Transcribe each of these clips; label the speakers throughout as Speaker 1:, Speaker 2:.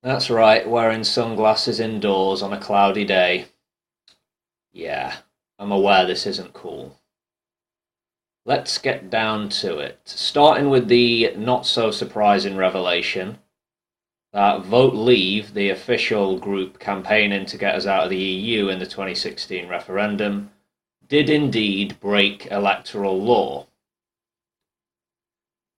Speaker 1: That's right, wearing sunglasses indoors on a cloudy day. Yeah, I'm aware this isn't cool. Let's get down to it. Starting with the not so surprising revelation that Vote Leave, the official group campaigning to get us out of the EU in the 2016 referendum, did indeed break electoral law.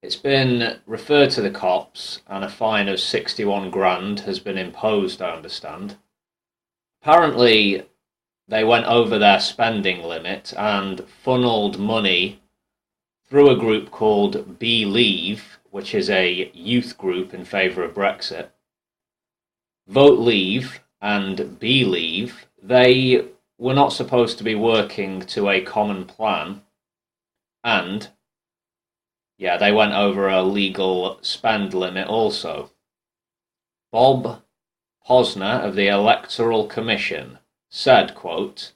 Speaker 1: It's been referred to the cops, and a fine of 61 grand has been imposed, I understand. Apparently, they went over their spending limit and funneled money through a group called Believe, which is a youth group in favour of Brexit. Vote Leave and Believe, they were not supposed to be working to a common plan, and yeah, they went over a legal spend limit also. Bob Posner of the Electoral Commission said, quote,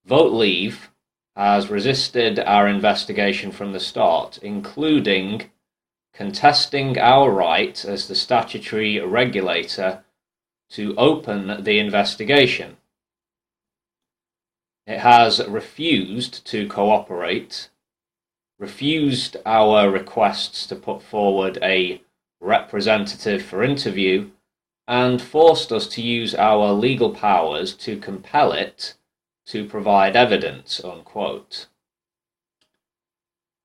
Speaker 1: "Vote Leave has resisted our investigation from the start, including contesting our right as the statutory regulator to open the investigation. It has refused to cooperate, refused our requests to put forward a representative for interview, and forced us to use our legal powers to compel it to provide evidence," unquote.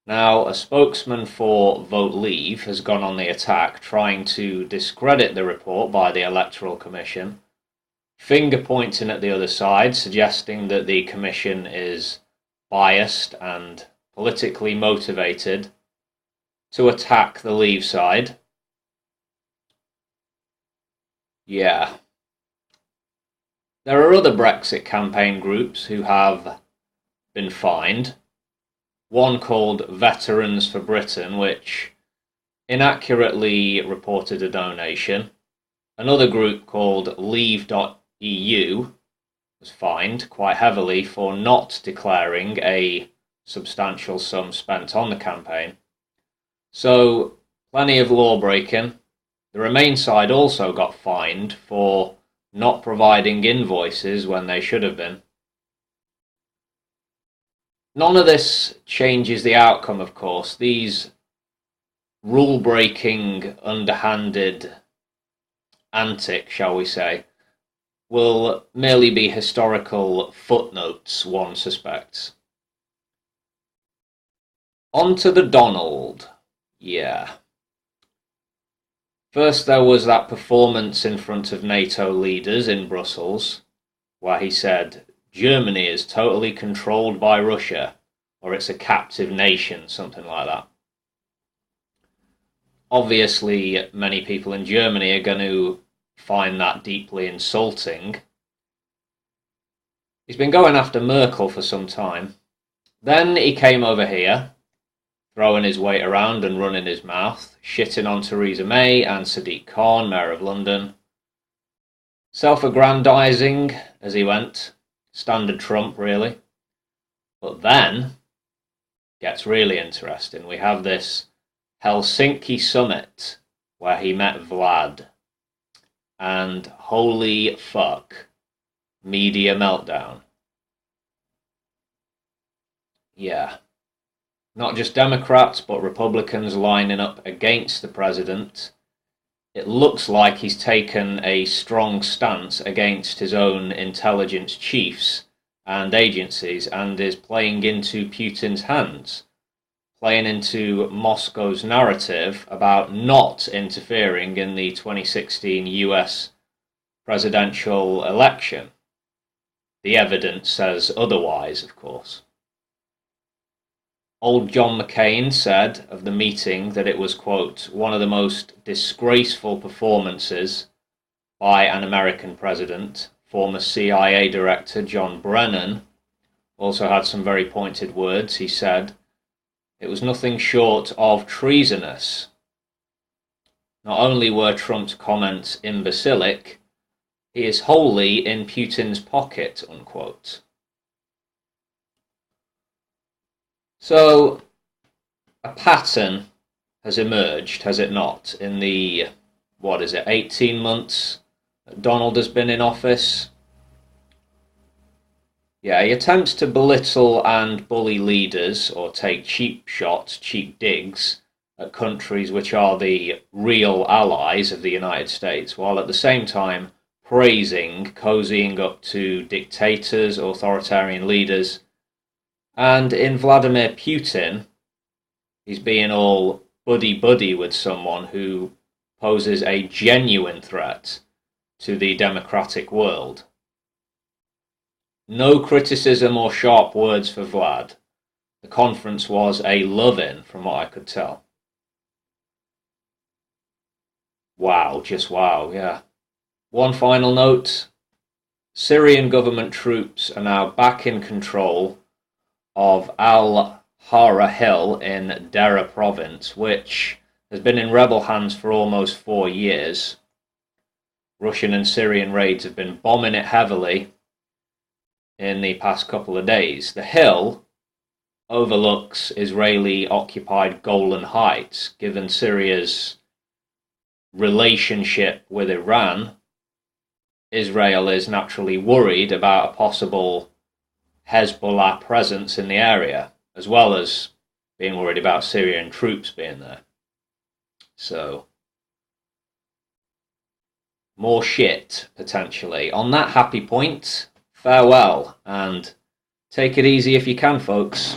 Speaker 1: Now, a spokesman for Vote Leave has gone on the attack, trying to discredit the report by the Electoral Commission, finger pointing at the other side, suggesting that the Commission is biased and politically motivated to attack the Leave side. Yeah. There are other Brexit campaign groups who have been fined. One called Veterans for Britain, which inaccurately reported a donation. Another group called Leave.eu was fined quite heavily for not declaring a substantial sum spent on the campaign. So, plenty of law breaking. The Remain side also got fined for not providing invoices when they should have been. None of this changes the outcome, of course. These rule-breaking, underhanded antics, shall we say, will merely be historical footnotes, one suspects. On to the Donald. Yeah. First there was that performance in front of NATO leaders in Brussels, where he said, "Germany is totally controlled by Russia," or "it's a captive nation," something like that. Obviously, many people in Germany are going to find that deeply insulting. He's been going after Merkel for some time. Then he came over here, throwing his weight around and running his mouth, shitting on Theresa May and Sadiq Khan, Mayor of London. Self-aggrandizing as he went. Standard Trump, really. But then, gets really interesting. We have this Helsinki summit where he met Vlad. And holy fuck, media meltdown. Yeah. Not just Democrats, but Republicans lining up against the president. It looks like he's taken a strong stance against his own intelligence chiefs and agencies and is playing into Putin's hands, playing into Moscow's narrative about not interfering in the 2016 US presidential election. The evidence says otherwise, of course. Old John McCain said of the meeting that it was, quote, "one of the most disgraceful performances by an American president." Former CIA Director John Brennan also had some very pointed words. He said, "It was nothing short of treasonous." Not only were Trump's comments imbecilic, he is wholly in Putin's pocket, unquote. So, a pattern has emerged, has it not, in the what is it, 18 months that Donald has been in office. Yeah, he attempts to belittle and bully leaders or take cheap shots, cheap digs at countries which are the real allies of the United States, while at the same time praising, cozying up to dictators, authoritarian leaders. And in Vladimir Putin, he's being all buddy-buddy with someone who poses a genuine threat to the democratic world. No criticism or sharp words for Vlad. The conference was a love-in, from what I could tell. Wow, just wow, yeah. One final note. Syrian government troops are now back in control of Al-Hara Hill in Dera province, which has been in rebel hands for almost 4 years. Russian and Syrian raids have been bombing it heavily in the past couple of days. The hill overlooks Israeli-occupied Golan Heights. Given Syria's relationship with Iran, Israel is naturally worried about a possible Hezbollah presence in the area, as well as being worried about Syrian troops being there. So, more shit, potentially. On that happy point, farewell, and take it easy if you can, folks.